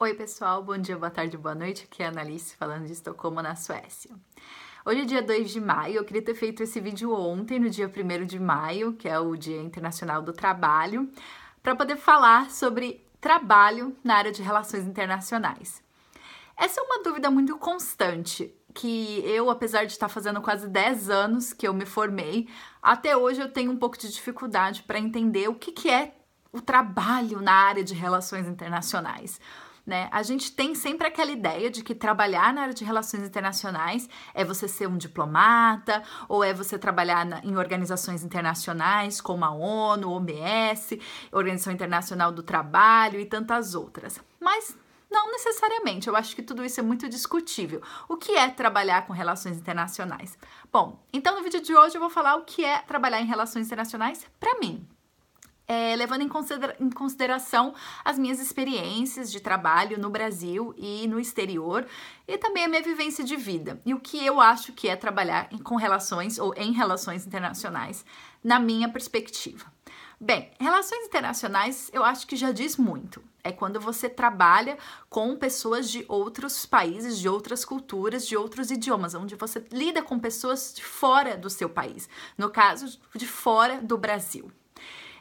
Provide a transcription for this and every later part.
Oi pessoal, bom dia, boa tarde, boa noite, aqui é a Annalise falando de Estocolmo, na Suécia. Hoje é dia 2 de maio, eu queria ter feito esse vídeo ontem, no dia 1º de maio, que é o Dia Internacional do Trabalho, para poder falar sobre trabalho na área de relações internacionais. Essa é uma dúvida muito constante, que eu, apesar de estar fazendo quase 10 anos que eu me formei, até hoje eu tenho um pouco de dificuldade para entender o que é o trabalho na área de relações internacionais. Né? A gente tem sempre aquela ideia de que trabalhar na área de relações internacionais é você ser um diplomata, ou é você trabalhar em organizações internacionais como a ONU, OMS, Organização Internacional do Trabalho e tantas outras. Mas não necessariamente, eu acho que tudo isso é muito discutível. O que é trabalhar com relações internacionais? Bom, então no vídeo de hoje eu vou falar o que é trabalhar em relações internacionais para mim. Levando em consideração as minhas experiências de trabalho no Brasil e no exterior e também a minha vivência de vida e o que eu acho que é trabalhar com relações ou em relações internacionais na minha perspectiva. Bem, relações internacionais eu acho que já diz muito. É quando você trabalha com pessoas de outros países, de outras culturas, de outros idiomas, onde você lida com pessoas de fora do seu país, no caso, de fora do Brasil.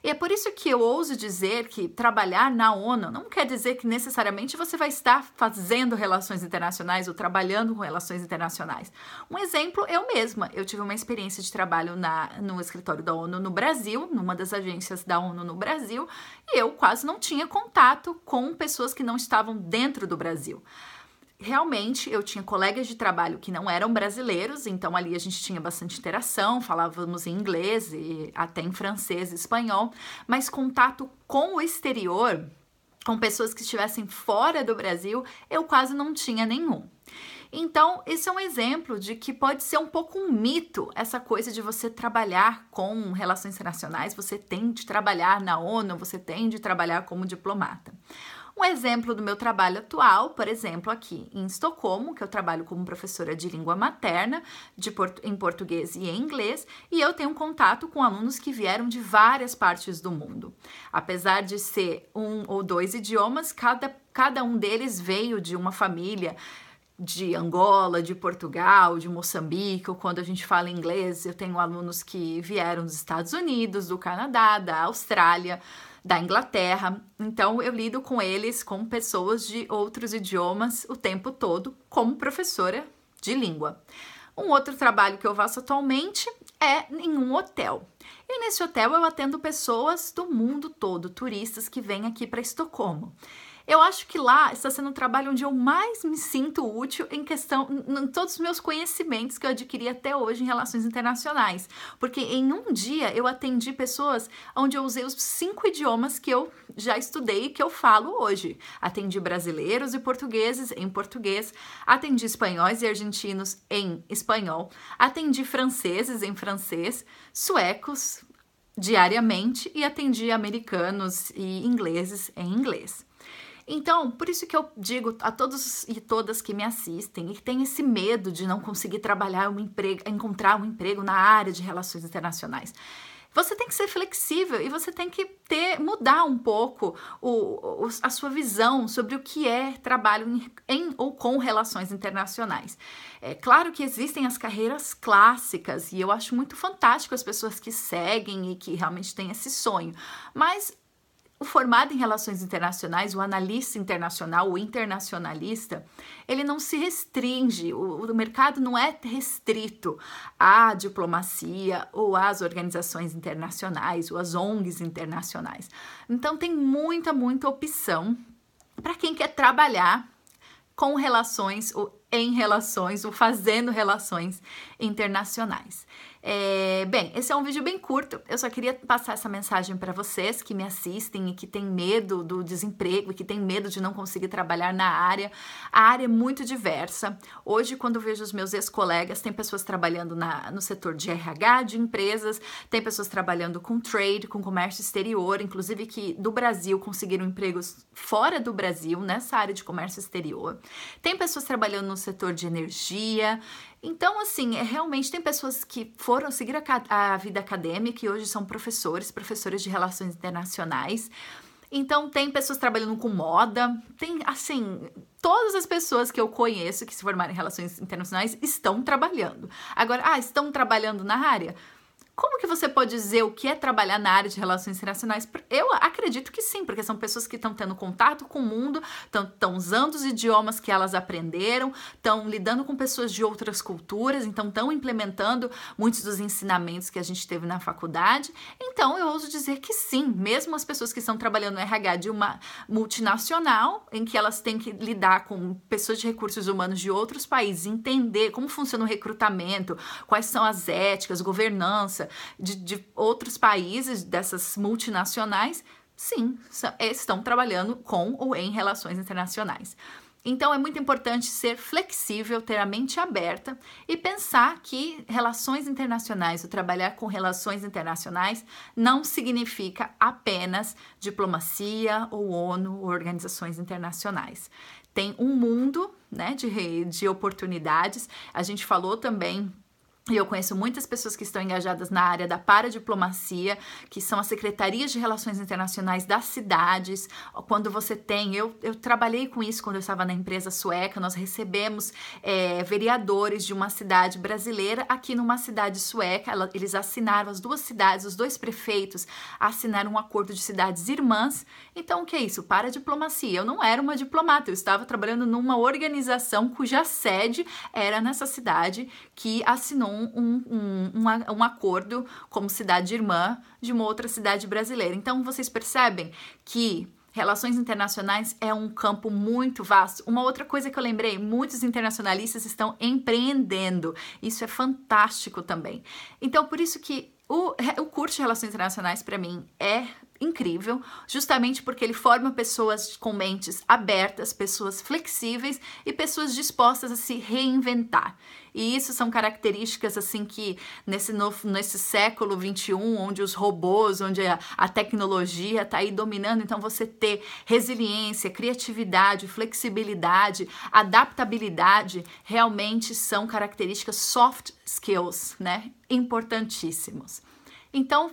E é por isso que eu ouso dizer que trabalhar na ONU não quer dizer que necessariamente você vai estar fazendo relações internacionais ou trabalhando com relações internacionais. Um exemplo, eu mesma. Eu tive uma experiência de trabalho no escritório da ONU no Brasil, numa das agências da ONU no Brasil, e eu quase não tinha contato com pessoas que não estavam dentro do Brasil. Realmente, eu tinha colegas de trabalho que não eram brasileiros, então ali a gente tinha bastante interação, falávamos em inglês e até em francês e espanhol, mas contato com o exterior, com pessoas que estivessem fora do Brasil, eu quase não tinha nenhum. Então, esse é um exemplo de que pode ser um pouco um mito essa coisa de você trabalhar com relações internacionais, você tem de trabalhar na ONU, você tem de trabalhar como diplomata. Um exemplo do meu trabalho atual, por exemplo, aqui em Estocolmo, que eu trabalho como professora de língua materna, em português e em inglês, e eu tenho contato com alunos que vieram de várias partes do mundo. Apesar de ser um ou dois idiomas, cada um deles veio de uma família de Angola, de Portugal, de Moçambique, ou quando a gente fala inglês, eu tenho alunos que vieram dos Estados Unidos, do Canadá, da Austrália, da Inglaterra, então eu lido com eles, com pessoas de outros idiomas o tempo todo, como professora de língua. Um outro trabalho que eu faço atualmente é em um hotel. E nesse hotel eu atendo pessoas do mundo todo, turistas que vêm aqui para Estocolmo. Eu acho que lá está sendo um trabalho onde eu mais me sinto útil em todos os meus conhecimentos que eu adquiri até hoje em relações internacionais. Porque em um dia eu atendi pessoas onde eu usei os 5 idiomas que eu já estudei e que eu falo hoje. Atendi brasileiros e portugueses em português, atendi espanhóis e argentinos em espanhol, atendi franceses em francês, suecos diariamente e atendi americanos e ingleses em inglês. Então, por isso que eu digo a todos e todas que me assistem e que têm esse medo de não conseguir encontrar um emprego na área de relações internacionais. Você tem que ser flexível e você tem que mudar um pouco a sua visão sobre o que é trabalho em ou com relações internacionais. É claro que existem as carreiras clássicas e eu acho muito fantástico as pessoas que seguem e que realmente têm esse sonho, mas o formado em relações internacionais, o analista internacional, o internacionalista, ele não se restringe, o mercado não é restrito à diplomacia ou às organizações internacionais ou às ONGs internacionais. Então tem muita opção para quem quer trabalhar com relações ou em relações ou fazendo relações internacionais. Bem, esse é um vídeo bem curto, eu só queria passar essa mensagem para vocês que me assistem e que têm medo do desemprego e que têm medo de não conseguir trabalhar na área. A área é muito diversa. Hoje, quando eu vejo os meus ex-colegas, tem pessoas trabalhando no setor de RH de empresas, tem pessoas trabalhando com trade, com comércio exterior, inclusive que do Brasil conseguiram empregos fora do Brasil, nessa área de comércio exterior. Tem pessoas trabalhando no setor de energia. Então, assim, realmente tem pessoas que foram seguir a vida acadêmica e hoje são professores de relações internacionais. Então, tem pessoas trabalhando com moda, tem, assim, todas as pessoas que eu conheço que se formaram em relações internacionais estão trabalhando. Agora, estão trabalhando na área? Como que você pode dizer o que é trabalhar na área de relações internacionais? Eu acredito que sim, porque são pessoas que estão tendo contato com o mundo, estão usando os idiomas que elas aprenderam, estão lidando com pessoas de outras culturas, então estão implementando muitos dos ensinamentos que a gente teve na faculdade. Então, eu ouso dizer que sim, mesmo as pessoas que estão trabalhando no RH de uma multinacional, em que elas têm que lidar com pessoas de recursos humanos de outros países, entender como funciona o recrutamento, quais são as éticas, governança, de outros países, dessas multinacionais, sim, estão trabalhando com ou em relações internacionais. Então, é muito importante ser flexível, ter a mente aberta e pensar que relações internacionais, o trabalhar com relações internacionais, não significa apenas diplomacia ou ONU ou organizações internacionais. Tem um mundo, né, de oportunidades. A gente falou também. E eu conheço muitas pessoas que estão engajadas na área da paradiplomacia, que são as secretarias de relações internacionais das cidades. Quando você tem... Eu trabalhei com isso quando eu estava na empresa sueca. Nós recebemos vereadores de uma cidade brasileira aqui numa cidade sueca. Eles assinaram, as duas cidades, os dois prefeitos assinaram um acordo de cidades irmãs. Então, o que é isso? Paradiplomacia. Eu não era uma diplomata, eu estava trabalhando numa organização cuja sede era nessa cidade, que assinou um acordo como cidade irmã de uma outra cidade brasileira. Então, vocês percebem que relações internacionais é um campo muito vasto. Uma outra coisa que eu lembrei, muitos internacionalistas estão empreendendo. Isso é fantástico também. Então, por isso que o curso de Relações Internacionais, para mim, é incrível, justamente porque ele forma pessoas com mentes abertas, pessoas flexíveis e pessoas dispostas a se reinventar. E isso são características, assim, que nesse século XXI, onde os robôs, onde a tecnologia está aí dominando, então você ter resiliência, criatividade, flexibilidade, adaptabilidade, realmente são características soft skills, né? Importantíssimos. Então,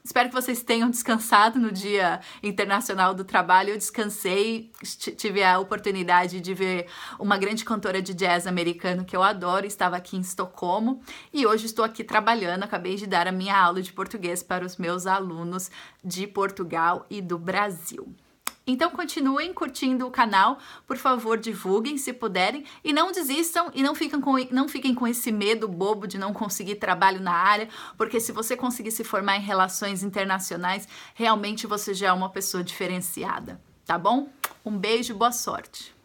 espero que vocês tenham descansado no Dia Internacional do Trabalho. Eu descansei, tive a oportunidade de ver uma grande cantora de jazz americano que eu adoro, estava aqui em Estocolmo e hoje estou aqui trabalhando, acabei de dar a minha aula de português para os meus alunos de Portugal e do Brasil. Então, continuem curtindo o canal, por favor, divulguem se puderem e não desistam e não fiquem com esse medo bobo de não conseguir trabalho na área, porque se você conseguir se formar em relações internacionais, realmente você já é uma pessoa diferenciada, tá bom? Um beijo e boa sorte!